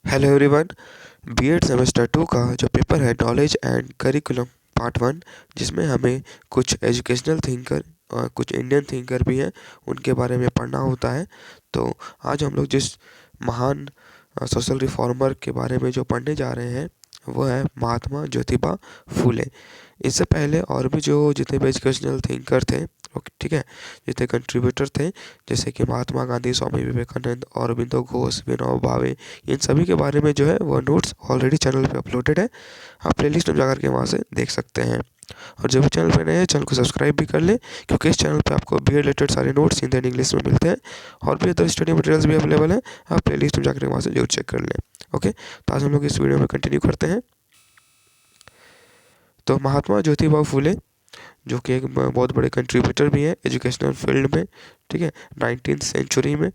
Hello everyone. BEd semester 2 का जो paper है नॉलेज एंड करिकुलम पार्ट 1, जिसमें हमें कुछ एजुकेशनल थिंकर और कुछ इंडियन थिंकर भी हैं उनके बारे में पढ़ना होता है। तो आज हम लोग जिस महान सोशल रिफॉर्मर के बारे में जो पढ़ने जा रहे हैं वो है महात्मा ज्योतिबा फूले। इससे पहले और भी जो जितने भी एजुकेशनल थिंकर थे, ओके ठीक है, जितने कंट्रीब्यूटर थे जैसे कि महात्मा गांधी, स्वामी विवेकानंद, अरबिंदो घोष, विनोबा भावे, इन सभी के बारे में जो है वो नोट्स ऑलरेडी चैनल पे अपलोडेड है। आप प्लेलिस्ट में जाकर के वहाँ से देख सकते हैं। और जो भी चैनल पे नए हैं चैनल को सब्सक्राइब भी कर लें, क्योंकि इस चैनल पे आपको बी रिलेटेड सारे नोट्स हिंदी एंड इंग्लिश में मिलते हैं और भी अदर स्टडी मटेरियल्स भी अवेलेबल हैं। आप प्लेलिस्ट में जाकर वहाँ से जरूर चेक कर लें। ओके, तो आज हम लोग इस वीडियो में कंटिन्यू करते हैं। तो महात्मा ज्योतिबा फूले जो कि एक बहुत बड़े कंट्रीब्यूटर भी हैं एजुकेशनल फील्ड में, ठीक है। 19th सेंचुरी में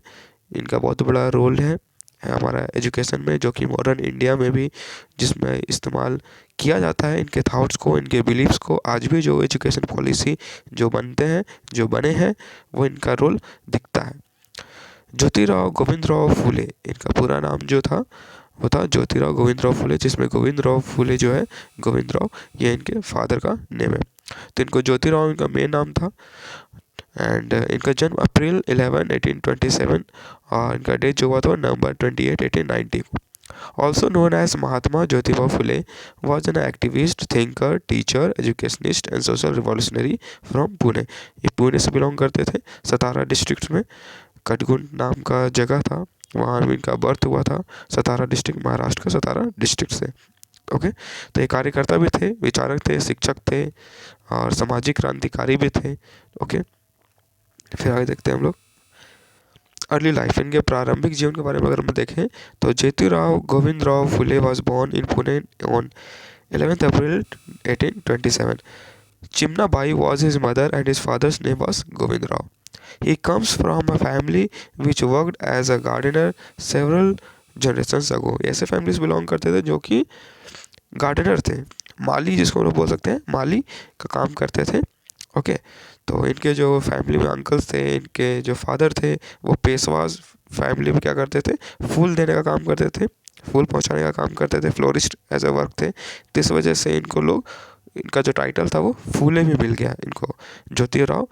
इनका बहुत बड़ा रोल है हमारा एजुकेशन में, जो कि मॉडर्न इंडिया में भी जिसमें इस्तेमाल किया जाता है। इनके थाट्स को, इनके बिलीव्स को आज भी जो एजुकेशन पॉलिसी जो बनते हैं, जो बने हैं, वो इनका रोल दिखता है। ज्योतिराव गोविंदराव फूले, इनका पूरा नाम जो था वो था ज्योतिराव गोविंदराव फूले, जिसमें गोविंदराव फूले जो है, गोविंदराव ये इनके फादर का नेम है। तो इनको ज्योतिराव इनका मेन नाम था। एंड इनका जन्म अप्रैल 11 1827 और इनका डेथ जो हुआ था नवंबर 28 1890 को। Also known as Mahatma Jyotiba Phule was an activist, thinker, teacher, educationist and social revolutionary from Pune. ये पुणे से बिलोंग करते थे। सतारा डिस्ट्रिक्ट में कटगुंड नाम का जगह था, वहाँ में इनका बर्थ हुआ था। सतारा डिस्ट्रिक्ट, महाराष्ट्र का सतारा डिस्ट्रिक्ट से। ओके, तो ये कार्यकर्ता भी थे, विचारक थे, शिक्षक थे और सामाजिक क्रांतिकारी भी थे। ओके, फिर आगे देखते हैं हम लोग अर्ली लाइफ। इनके प्रारंभिक जीवन के बारे में अगर हम देखें तो Jyotirao Govindrao Phule was born in Pune on 11th April 1827. Chimnabai was his mother and his father's name was Govindrao. He comes from a family which worked as a gardener several generations ago. ऐसे फैमिलीज बिलोंग करते थे जो कि gardener थे, माली जिसको हम लोग बोल सकते हैं, माली का काम करते थे। ओके, तो इनके जो फैमिली में अंकल्स थे, इनके जो फादर थे, वो पेशवाज फैमिली में क्या करते थे, फूल देने का काम करते थे, फूल पहुंचाने का काम करते थे, फ्लोरिस्ट एज अ वर्क थे। तो इस वजह से इनको लोग, इनका जो टाइटल था वो फूले भी मिल गया इनको। ज्योतिराव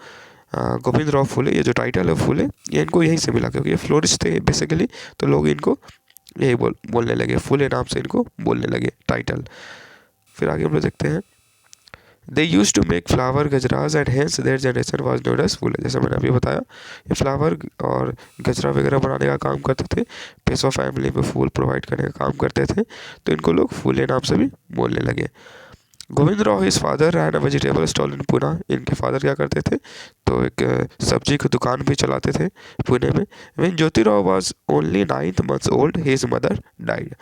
गोविंदराव फूले, ये जो टाइटल है फूले, ये इनको यहीं से मिला क्योंकि ये फ्लोरिस्ट थे बेसिकली। तो लोग इनको यही बोलने लगे, फूले नाम से इनको बोलने लगे टाइटल। फिर आगे हम लोग देखते हैं they use to make flower gajras and hence their generation was known as Phule. जैसे मैंने अभी बताया, ये फ्लावर और गजरा वगैरह बनाने का काम करते थे, पेशवा फैमिली में फूल प्रोवाइड करने का काम करते थे, तो इनको लोग फूले नाम से भी बोलने लगे। Govindrao his father ran a vegetable stall in Pune. इनके फादर क्या करते थे, तो एक सब्जी की दुकान भी चलाते थे पुणे में। When Jyotirao was only 9 months old his mother died.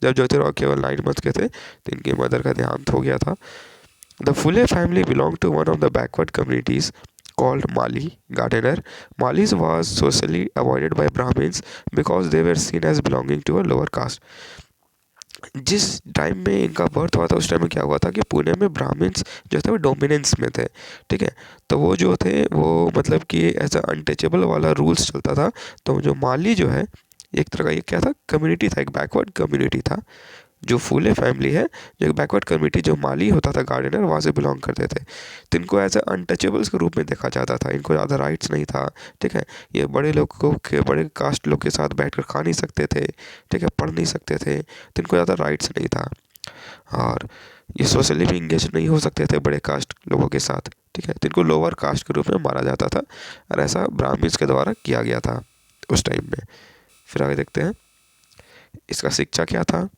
जब ज्योतिराव केवल 9 months के थे तो इनकी मदर का देहांत हो गया था। The Fule family belonged to one of the backward communities called Mali gardener. Malis was socially avoided by Brahmins because they were seen as belonging to a lower caste. जिस टाइम में इनका birth हुआ था उस time में क्या हुआ था कि पुणे में ब्राह्मण्स जो थे वो डोमिनेंस में थे, ठीक है। तो वो जो थे वो मतलब कि ऐसा अनटचेबल वाला रूल्स चलता था। तो जो माली जो है एक तरह का ये क्या था, कम्युनिटी था, एक बैकवर्ड कम्युनिटी था। जो फूले फैमिली है, जो एक बैकवर्ड कम्युनिटी, जो माली होता था गार्डनर, वहाँ से बिलोंग करते थे। तो इनको एज अनटचेबल्स के रूप में देखा जाता था, इनको ज़्यादा राइट्स नहीं था, ठीक है। ये बड़े लोग को के बड़े कास्ट लोग के साथ बैठकर खा नहीं सकते थे, ठीक है, पढ़ नहीं सकते थे, तो इनको ज़्यादा राइट्स नहीं था। और ये सोशली भी इंगेज नहीं हो सकते थे बड़े कास्ट लोगों के साथ, ठीक है। तो इनको लोअर कास्ट के रूप में माना जाता था और ऐसा ब्राह्मण्स के द्वारा किया गया था उस टाइम में। फिर आगे देखते हैं इसका शिक्षा क्या था।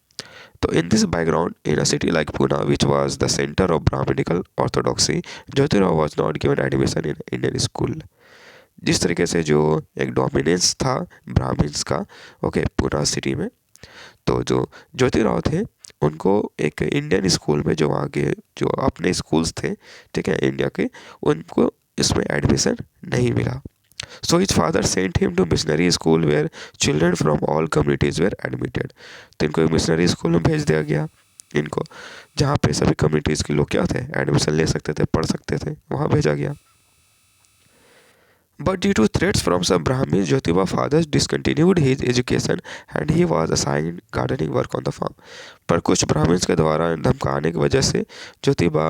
तो in this background, in a city like Pune, which was the center of Brahminical orthodoxy, Jyotirao was not given admission in Indian school. जिस तरीके से जो एक डोमिनेंस था ब्राह्मण्स का, ओके, पूना सिटी में, तो जो ज्योतिराव थे उनको एक इंडियन स्कूल में, जो वहाँ के जो अपने स्कूल्स थे, ठीक है, इंडिया के, उनको इसमें एडमिशन नहीं मिला। So his father sent him to missionary school where children from all communities were admitted. तो इनको एक मिशनरी स्कूल में भेज दिया गया इनको, जहाँ पे सभी कम्युनिटीज़ के लोग क्या थे, एडमिशन ले सकते थे, पढ़ सकते थे, वहाँ भेजा गया। But due to threats from some Brahmins, Jyotiba fathers discontinued his education and he was assigned gardening work on the farm. पर कुछ ब्राह्मण्स के द्वारा धमकाने की वजह से ज्योतिबा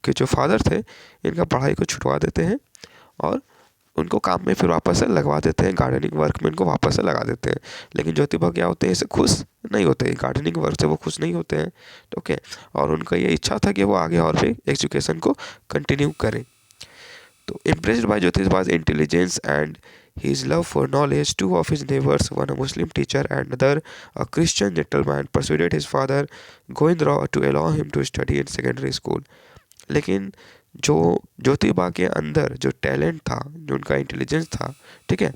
के जो फादर थे इनका पढ़ाई को छुटवा देते हैं और उनको काम में फिर वापस से लगवा देते हैं, गार्डनिंग वर्क में इनको वापस से लगा देते हैं। लेकिन ज्योतिबा क्या होते हैं, इससे खुश नहीं होते, गार्डनिंग वर्क से वो खुश नहीं होते हैं। ओके, और उनका ये इच्छा था कि वो आगे और भी एजुकेशन को कंटिन्यू करें। तो impressed by Jyotiba's intelligence and his love for knowledge, two of his neighbors, one a Muslim teacher and another a Christian gentleman, persuaded his father Govindrao to allow him to study in secondary school. लेकिन जो ज्योतिबा के अंदर जो talent था, जो उनका intelligence था, ठीक है,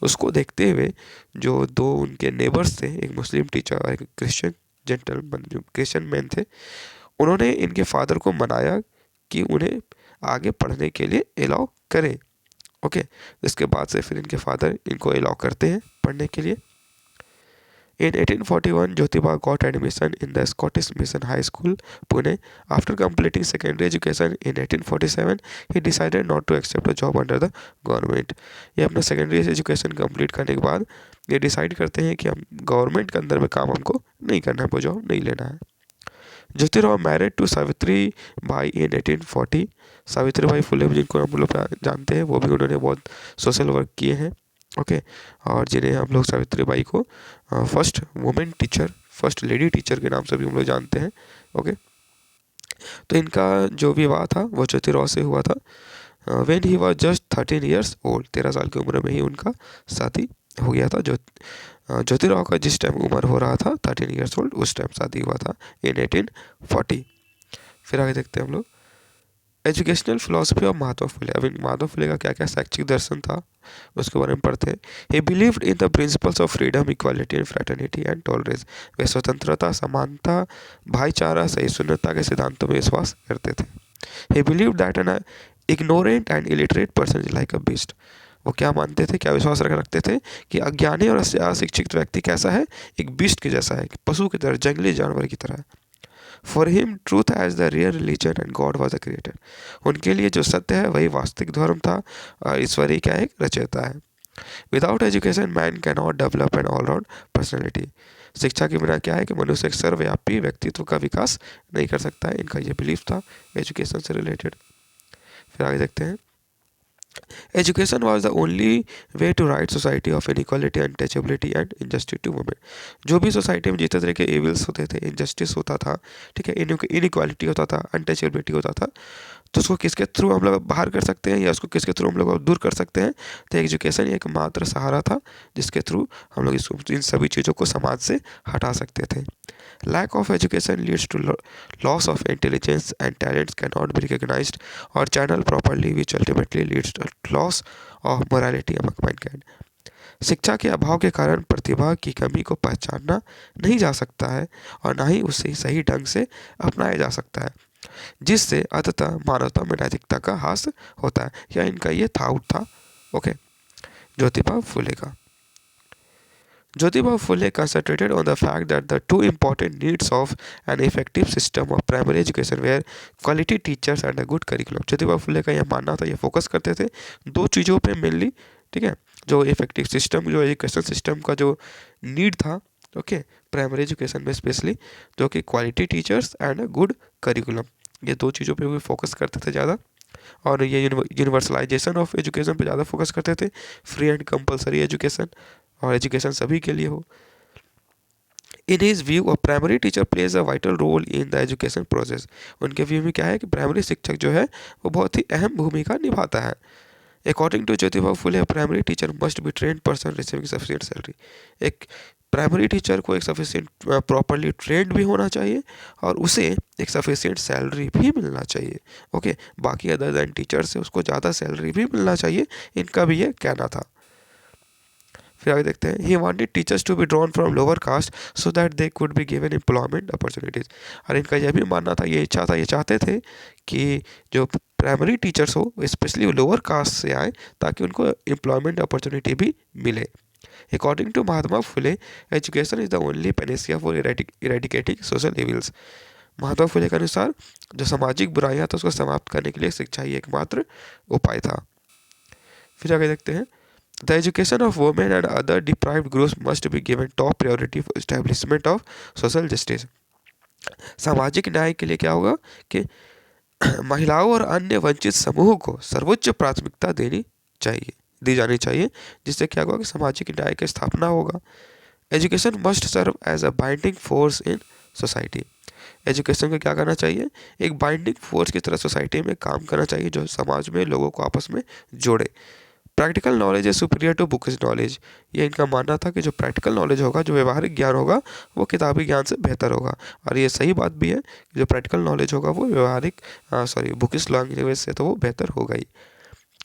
उसको देखते हुए जो दो उनके नेबर्स थे, एक मुस्लिम टीचर और एक क्रिश्चियन जेंटलमैन, जो क्रिश्चियन मैन थे, उन्होंने इनके फादर को मनाया कि उन्हें आगे पढ़ने के लिए अलाउ करें। ओके, इसके बाद से फिर इनके फादर इनको अलाउ करते हैं पढ़ने के लिए। In 1841, Jyotiba got admission in the Scottish Mission High School, Pune. After completing secondary education in 1847, he decided not to accept a job under the government. ये अपना सेकेंडरी एजुकेशन कंप्लीट करने के बाद ये डिसाइड करते हैं कि हम गवर्नमेंट के अंदर में काम हमको नहीं करना है, वो जॉब नहीं लेना है। Jyotirao married to Savitribai in 1840। Savitribai Phule जिनको हम लोग जानते हैं, वो भी उन्होंने बहुत सोशल वर्क किए हैं। ओके, और जिन्हें हम लोग सावित्री बाई को first women teacher, first lady teacher के नाम से भी हम लोग जानते हैं। ओके, तो इनका जो विवाह था वो ज्योतिराव से हुआ था। When he was just 13 years old, 13 साल की उम्र में ही उनका शादी हो गया था। ज्योतिराव का जिस टाइम उम्र हो रहा था 13 ईयर्स ओल्ड, उस टाइम शादी हुआ था इन 1840। फिर आगे देखते हैं हम लोग educational philosophy of Mahatma Phule. अब महात्मा फुले का क्या क्या शैक्षिक दर्शन था उसके बारे में पढ़ते हैं। He believed in the principles of freedom, equality and fraternity and tolerance. वे स्वतंत्रता, समानता, भाईचारा, सहिष्णुता के सिद्धांतों में विश्वास करते थे। ही believed that an ignorant and illiterate person is like a beast. वो क्या मानते थे, क्या विश्वास रखते थे कि अज्ञानी और अशिक्षित व्यक्ति कैसा है, एक बीस्ट के जैसा है, पशु की तरह, जंगली जानवर की तरह। For him truth as the real religion and god was the creator. उनके लिए जो सत्य है वही वास्तविक धर्म था और ईश्वर ही क्या एक रचयिता है। Without education man can not develop an all round personality. शिक्षा के बिना क्या है कि मनुष्य एक सर्वव्यापी व्यक्तित्व का विकास नहीं कर सकता है। इनका ये बिलीफ था एजुकेशन से रिलेटेड। फिर आगे देखते हैं education was the only way to right society of inequality, untouchability and injustice to women. जो भी सोसाइटी में जितने तरह के एविल्स होते थे, इनजस्टिस होता था, ठीक है, इनइक्वालिटी होता था, अनटचेबिलिटी होता था, तो उसको किसके थ्रू हम लोग बाहर कर सकते हैं या उसको किसके थ्रू हम लोग दूर कर सकते हैं। तो एजुकेशन एक मात्र सहारा था जिसके थ्रू हम लोग इसको, इन सभी चीज़ों को समाज से हटा सकते थे। Lack of education leads to loss of intelligence and talents cannot be recognized or channeled properly, which ultimately leads to loss of morality among mankind. शिक्षा के अभाव के कारण प्रतिभा की कमी को पहचानना नहीं जा सकता है और ना ही उसे सही ढंग से अपनाया जा सकता है, जिससे अंततः मानवता में नैतिकता का ह्रास होता है। या इनका ये थाउट था। ओके, ज्योतिबा फुले का। Jyotiba Phule concentrated on the fact that the two important needs of an effective system of primary education were quality teachers and a good curriculum. Jyotiba Phule का यह मानना था, ये फोकस करते थे दो चीज़ों पे मेनली, ठीक है, जो इफेक्टिव सिस्टम, जो एजुकेशन सिस्टम का जो नीड था, ओके, प्राइमरी एजुकेशन में स्पेशली, जो कि quality teachers and a good curriculum, ये दो चीज़ों पे भी फोकस करते थे ज़्यादा। और ये यूनिवर्सलाइजेशन ऑफ एजुकेशन पे ज़्यादा फोकस करते थे, फ्री एंड कंपलसरी एजुकेशन, और एजुकेशन सभी के लिए हो। In his view a primary teacher plays a vital role in the education process. उनके व्यू में क्या है कि प्राइमरी शिक्षक जो है वो बहुत ही अहम भूमिका निभाता है। According to Jyotiba Phule, primary teacher must be trained person receiving sufficient salary. एक प्राइमरी टीचर को एक सफिशिएंट प्रॉपरली ट्रेंड भी होना चाहिए और उसे एक सफिशिएंट सैलरी भी मिलना चाहिए। ओके, बाकी अदर दैन टीचर से उसको ज़्यादा सैलरी भी मिलना चाहिए, इनका भी ये कहना था। फिर आगे देखते हैं he wanted teachers to be drawn from lower caste so that they could be given employment opportunities. और इनका यह भी मानना था, ये इच्छा था, ये चाहते थे कि जो प्राइमरी टीचर्स हो स्पेशली लोअर कास्ट से आए ताकि उनको एम्प्लॉयमेंट अपॉर्चुनिटी भी मिले। According to Mahatma Phule, education is the only panacea for eradicating social evils. Mahatma Phule के अनुसार जो सामाजिक बुराइयां था उसको समाप्त करने के लिए शिक्षा ही एकमात्र उपाय था। फिर आगे देखते हैं, the education of women and other deprived groups must be given top priority for establishment of social justice. सामाजिक न्याय के लिए क्या होगा कि महिलाओं और अन्य वंचित समूह को सर्वोच्च प्राथमिकता दी जानी चाहिए, जिससे क्या होगा कि सामाजिक न्याय की स्थापना होगा। Education must serve as a binding force in society. Education को क्या करना चाहिए, एक बाइंडिंग फोर्स की तरह सोसाइटी में काम करना चाहिए, जो समाज में लोगों को आपस में जोड़े। Practical knowledge is superior to bookish knowledge. ये इनका मानना था कि जो प्रैक्टिकल नॉलेज होगा, जो व्यवहारिक ज्ञान होगा, वो किताबी ज्ञान से बेहतर होगा। और ये सही बात भी है कि जो प्रैक्टिकल नॉलेज होगा वो बुकिश लैंग्वेज से तो वो बेहतर होगा ही।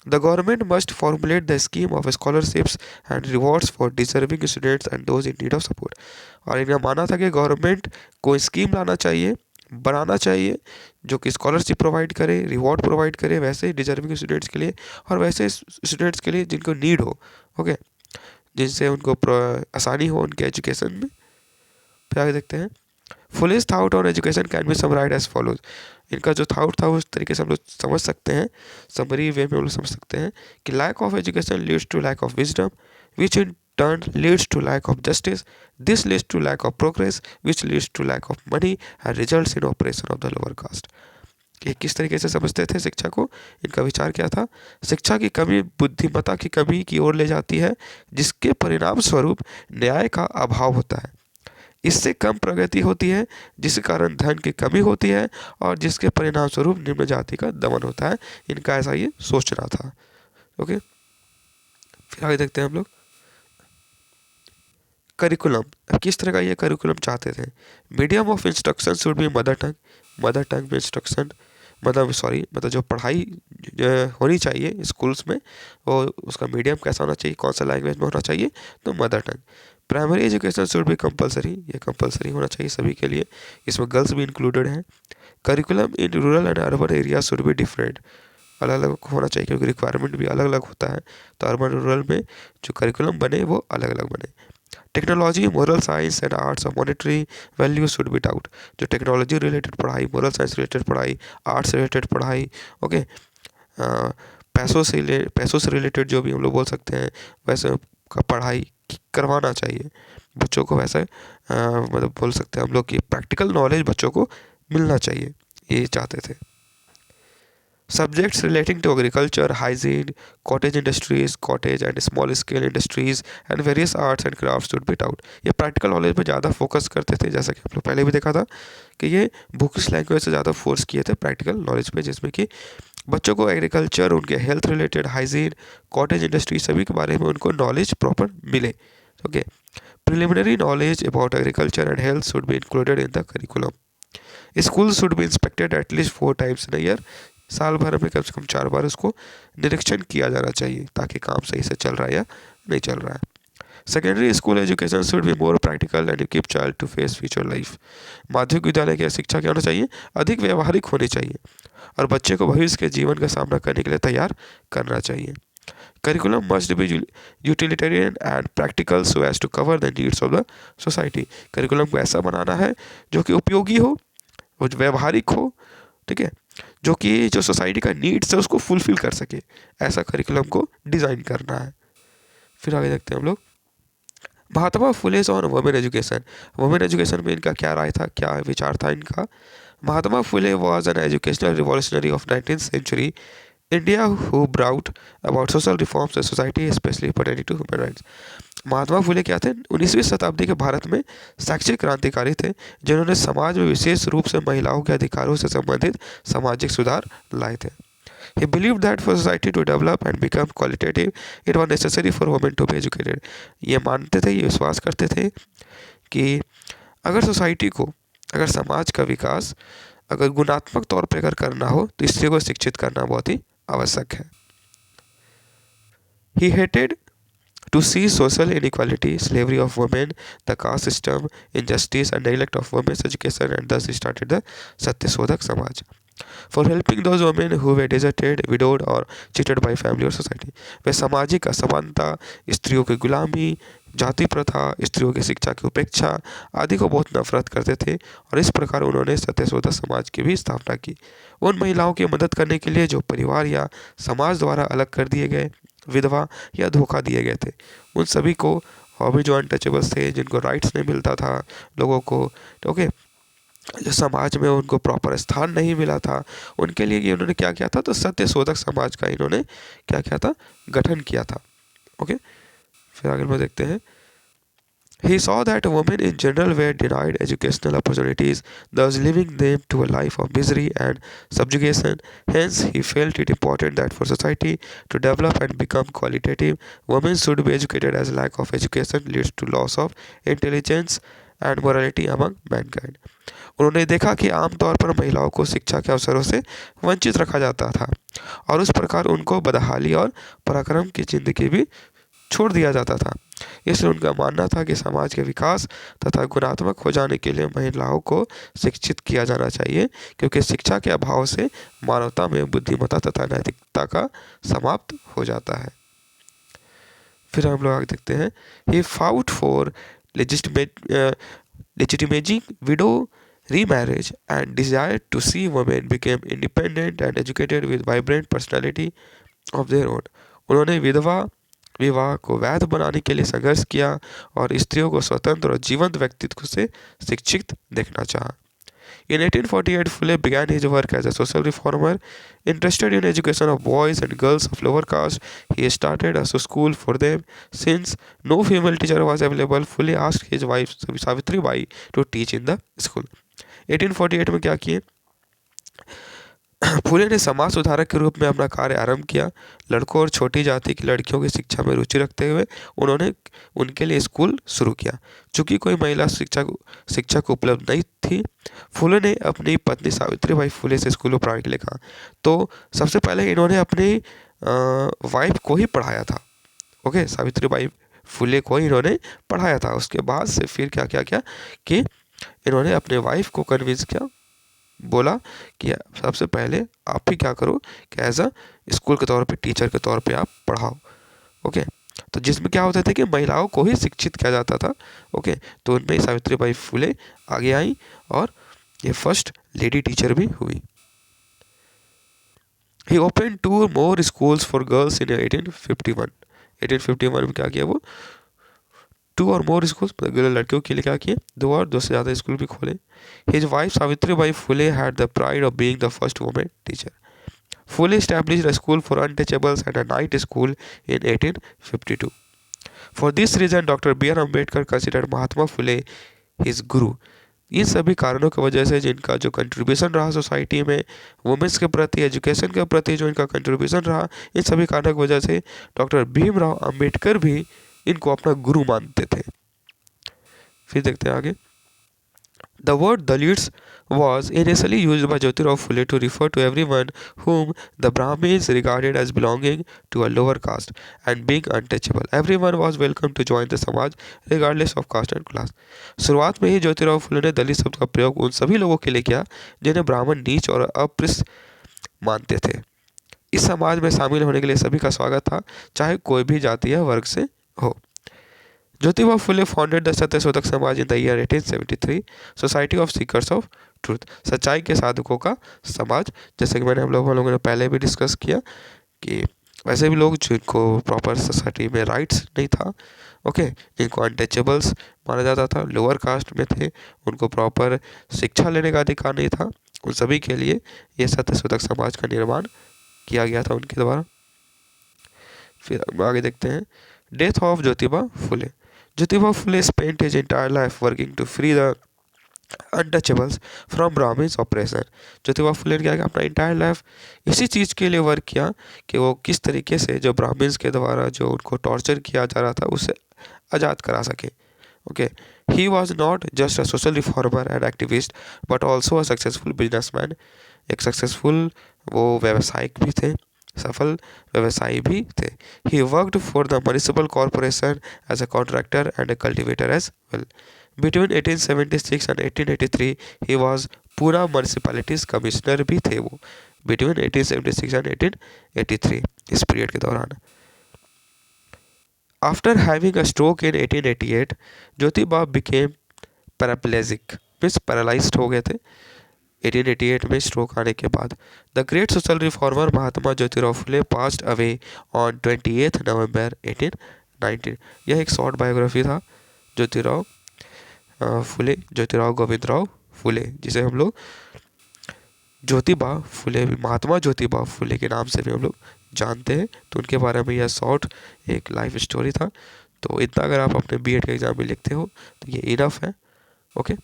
The government must formulate the scheme of scholarships and rewards for deserving students and those in need of support. और इनका मानना था कि गवर्नमेंट को स्कीम बनाना चाहिए जो कि स्कॉलरशिप प्रोवाइड करे, रिवॉर्ड प्रोवाइड करे, वैसे डिजर्विंग स्टूडेंट्स के लिए और वैसे स्टूडेंट्स के लिए जिनको नीड हो, ओके, जिनसे उनको आसानी हो उनके एजुकेशन में। फिर आगे देखते हैं, फुलिश thought on education can be summarised as follows. इनका जो थाउट था उस तरीके से हम लोग समझ सकते हैं, समरी वे में हम लोग समझ सकते हैं कि lack of education leads to lack of wisdom which in turn leads to lack of justice, this leads to lack of progress which leads to lack of money and results in operation of the lower caste. ये किस तरीके से समझते थे शिक्षा को, इनका विचार क्या था, शिक्षा की कमी बुद्धिमत्ता की कमी की ओर ले जाती है, जिसके परिणाम स्वरूप न्याय का अभाव होता है। इससे कम प्रगति होती है, जिस कारण धन की कमी होती है और जिसके परिणाम स्वरूप निम्न जाति का दमन होता है। इनका ऐसा ये सोचना था। ओके, फिर आगे देखते हैं हम लोग करिकुलम। अब किस तरह का ये करिकुलम चाहते थे। Medium of instruction should be mother tongue. Mother tongue में इंस्ट्रक्शन मतलब जो पढ़ाई होनी चाहिए स्कूल्स में, और उसका मीडियम कैसा होना चाहिए, कौन सा लैंग्वेज में होना चाहिए, तो mother tongue. Primary education should B compulsory, ये कंपलसरी होना चाहिए सभी के लिए, इसमें गर्ल्स भी इंक्लूडेड हैं। Curriculum in rural and urban area should be different, अलग अलग होना चाहिए क्योंकि रिक्वायरमेंट भी अलग अलग होता है, तो अर्बन रूरल में जो करिकुलम बने वो अलग अलग बने। Technology, moral science and arts of monetary values should be taut. जो टेक्नोलॉजी रिलेटेड पढ़ाई, मोरल साइंस रिलेटेड पढ़ाई, आर्ट्स रिलेटेड पढ़ाई, ओके, पैसों से रिलेटेड जो भी हम लोग बोल सकते हैं वैसे का पढ़ाई करवाना चाहिए बच्चों को। वैसे मतलब बोल सकते हैं हम लोग कि प्रैक्टिकल नॉलेज बच्चों को मिलना चाहिए, ये चाहते थे। Subjects relating to agriculture, hygiene, cottage industries, cottage and small scale industries and various arts and crafts should be taught। ये प्रैक्टिकल नॉलेज पे ज़्यादा फोकस करते थे, जैसा कि हम लोग पहले भी देखा था कि ये बुकिश लैंग्वेज से ज़्यादा फोर्स किए थे प्रैक्टिकल नॉलेज पे, जिसमें कि बच्चों को एग्रीकल्चर, उनके health related, hygiene, cottage industry सभी के बारे में उनको नॉलेज प्रॉपर मिले। Okay, preliminary knowledge about agriculture and health should be included in the curriculum. School should be inspected at least 4 times in year. साल भर में कम से कम 4 बार उसको निरीक्षण किया जाना चाहिए ताकि काम सही से चल रहा है या नहीं चल रहा है। Secondary school education should be more practical and equip child to face future life. माध्यमिक विद्यालय की शिक्षा क्या होना चाहिए, अधिक व्यवहारिक होनी चाहिए और बच्चे को भविष्य के जीवन का सामना करने के लिए तैयार करना चाहिए। Curriculum must be utilitarian and practical so as to cover the needs of the society. Curriculum को ऐसा बनाना है जो कि उपयोगी हो, वो व्यवहारिक हो, ठीक है, जो कि जो सोसाइटी का नीड्स है उसको फुलफिल कर सके, ऐसा करिकुलम को डिज़ाइन करना है। फिर आगे देखते हैं हम लोग Mahatma Phule on women education. Women education में इनका क्या राय था, क्या विचार था इनका। Mahatma Phule was an educational revolutionary of 19th century India who brought about social reforms in society specially pertaining to human rights. Mahatma Phule क्या थे, 19वीं शताब्दी के भारत में शैक्षिक क्रांतिकारी थे, जिन्होंने समाज में विशेष रूप से महिलाओं के अधिकारों से संबंधित सामाजिक सुधार लाए थे। He believed that for society to develop and become qualitative, it was necessary for women to be educated। ये मानते थे, ये विश्वास करते थे कि अगर सोसाइटी को, अगर समाज का विकास अगर गुणात्मक तौर पे अगर करना हो तो स्त्री को शिक्षित करना बहुत ही आवश्यक है। He hated to see social inequality, slavery of women, the caste system, injustice and neglect of women's education, and thus he started the Satyashodhak Samaj for helping those women who were deserted, widowed or cheated by family or society। वे सामाजिक असमानता, स्त्रियों की गुलामी, जाति प्रथा, स्त्रियों की शिक्षा की उपेक्षा आदि को बहुत नफरत करते थे और इस प्रकार उन्होंने सत्यशोधक समाज की भी स्थापना की। उन महिलाओं की मदद करने के लिए जो परिवार या समाज द्वारा अलग कर दिए गए, विधवा या धोखा दिए गए थे। उन सभी को, और भी जो अनटचेबल्स थे, जिनको राइट्स नहीं मिलता था लोगों को, ओके, जो समाज में उनको प्रॉपर स्थान नहीं मिला था, उनके लिए ये उन्होंने क्या किया था, तो सत्य शोधक समाज का इन्होंने क्या किया था, गठन किया था। ओके, फिर आगे में देखते हैं। He saw that women in general were denied educational opportunities, thus leaving them to a life of misery and subjugation. Hence, he felt it important that for society to develop and become qualitative, women should be educated, as lack of education leads to loss of intelligence and morality among mankind. उन्होंने देखा कि आमतौर पर महिलाओं को शिक्षा के अवसरों से वंचित रखा जाता था और उस प्रकार उनको बदहाली और पराक्रम की जिंदगी भी छोड़ दिया जाता था। इसलिए उनका मानना था कि समाज के विकास तथा गुणात्मक हो जाने के लिए महिलाओं को शिक्षित किया जाना चाहिए, क्योंकि शिक्षा के अभाव से मानवता में बुद्धिमत्ता तथा नैतिकता का समाप्त हो जाता है। फिर हम लोग आगे देखते हैं। He fought for legitimizing widow remarriage and desired to see women become independent and educated with vibrant personality of their own. उन्होंने विधवा विवाह को वैध बनाने के लिए संघर्ष किया और स्त्रियों को स्वतंत्र और जीवंत व्यक्तित्व से शिक्षित देखना चाहा। In 1848, Phule began his work as a social reformer. Interested in education of boys and girls of lower caste, he started a school for them. Since no female teacher was available, Phule asked his wife Savitri Bai to teach in the school. 1848 में क्या किए, फूले ने समाज सुधारक के रूप में अपना कार्य आरंभ किया। लड़कों और छोटी जाति की लड़कियों की शिक्षा में रुचि रखते हुए उन्होंने उनके लिए स्कूल शुरू किया। चूँकि कोई महिला शिक्षक उपलब्ध नहीं थी, फूले ने अपनी पत्नी सावित्रीबाई फूले से स्कूल में पढ़ाने के लिए कहा। तो सबसे पहले इन्होंने अपनी वाइफ को ही पढ़ाया था। ओके, सावित्रीबाई फूले को इन्होंने पढ़ाया था। उसके बाद से फिर क्या क्या किया कि इन्होंने अपने वाइफ को कन्विंस किया, बोला कि सबसे पहले आप ही क्या करो कि एज अ स्कूल के तौर पे, टीचर के तौर पे आप पढ़ाओ। ओके, तो जिसमें क्या होता था कि महिलाओं को ही शिक्षित किया जाता था। ओके, तो उनमें सावित्रीबाई फूले आगे आई और ये फर्स्ट लेडी टीचर भी हुई। ही open 2 more schools for girls in 1851। 1851 में क्या किया वो, 2 और मोर स्कूल्स, लड़कियों के लिए क्या किए, 2 और 2 से ज़्यादा स्कूल भी खोले। His wife Savitribai Phule had the pride of being the first women teacher. Phule established a school for untouchables and a night school in 1852. For this reason, Dr. B.R. Ambedkar considered Mahatma Phule his guru. इन सभी कारणों की वजह से जिनका जो contribution रहा society में women's के प्रति, एजुकेशन के प्रति जो इनका कंट्रीब्यूशन रहा, इन सभी कारणों की वजह से डॉक्टर भीमराव अंबेडकर भी इनको अपना गुरु मानते थे। फिर देखते हैं आगे। The word Dalits was initially used by Jyotirao Phule to refer to everyone whom the Brahmins regarded as belonging to a lower caste and being untouchable. Everyone was welcome to join the समाज regardless of caste and class. शुरुआत में ही ज्योतिराव फुले ने दलित शब्द का प्रयोग उन सभी लोगों के लिए किया जिन्हें ब्राह्मण नीच और अप्रिय मानते थे। इस समाज में शामिल होने के लिए सभी का स्वागत था, चाहे कोई भी जाति या वर्ग से हो। Jyotiba Phule founded the Satyashodhak Samaj in the year 1873, society of seekers of truth, सच्चाई के साधकों का समाज। जैसे कि हम लोगों ने पहले भी डिस्कस किया कि वैसे भी लोग जिनको प्रॉपर सोसाइटी में राइट्स नहीं था, ओके, जिनको अनटचेबल्स माना जाता था, लोअर कास्ट में थे, उनको प्रॉपर शिक्षा लेने का अधिकार नहीं था, उन सभी के लिए ये सत्यशोधक समाज का निर्माण किया गया था उनके द्वारा। फिर आगे देखते हैं। Death of Jyotiba Phule. Jyotiba Phule spent his entire life working to free the untouchables from Brahmins oppression. Jyotiba Phule ने क्या किया, अपना इंटायर लाइफ इसी चीज़ के लिए वर्क किया कि वो किस तरीके से जो ब्राह्मण्स के द्वारा जो उनको टॉर्चर किया जा रहा था उससे आज़ाद करा सके। Okay, he was not just a social reformer and activist but also a successful businessman. एक सक्सेसफुल वो व्यवसायिक भी थे, सफल व्यवसायी भी थे। He worked for the municipal corporation as a contractor and a cultivator as well. Between 1876 and 1883 he was Poona municipality's commissioner भी थे वो, बिटवीन 1876 एंड 1883, इस पीरियड के दौरान। After having a stroke in 1888, Jyotiba became paraplegic, means paralysed हो गए थे। 1888 में स्ट्रोक आने के बाद। The great social reformer Mahatma Jyotirao Phule passed away on 28 नवंबर 1819। यह एक शॉर्ट बायोग्राफी था ज्योतिराव फुले, ज्योतिराव गोविंदराव फुले, जिसे हम लोग ज्योतिबा फुले, महात्मा ज्योतिबा फुले के नाम से भी हम लोग जानते हैं। तो उनके बारे में यह शॉर्ट एक लाइफ स्टोरी था। तो इतना अगर आप अपने बीएड के एग्ज़ाम में लिखते हो तो ये इनफ है। ओके,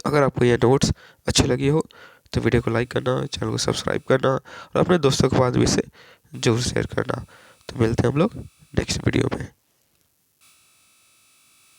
अगर आपको ये नोट्स अच्छी लगी हो तो वीडियो को लाइक करना, चैनल को सब्सक्राइब करना और अपने दोस्तों के पास भी इसे जरूर शेयर करना। तो मिलते हैं हम लोग नेक्स्ट वीडियो में।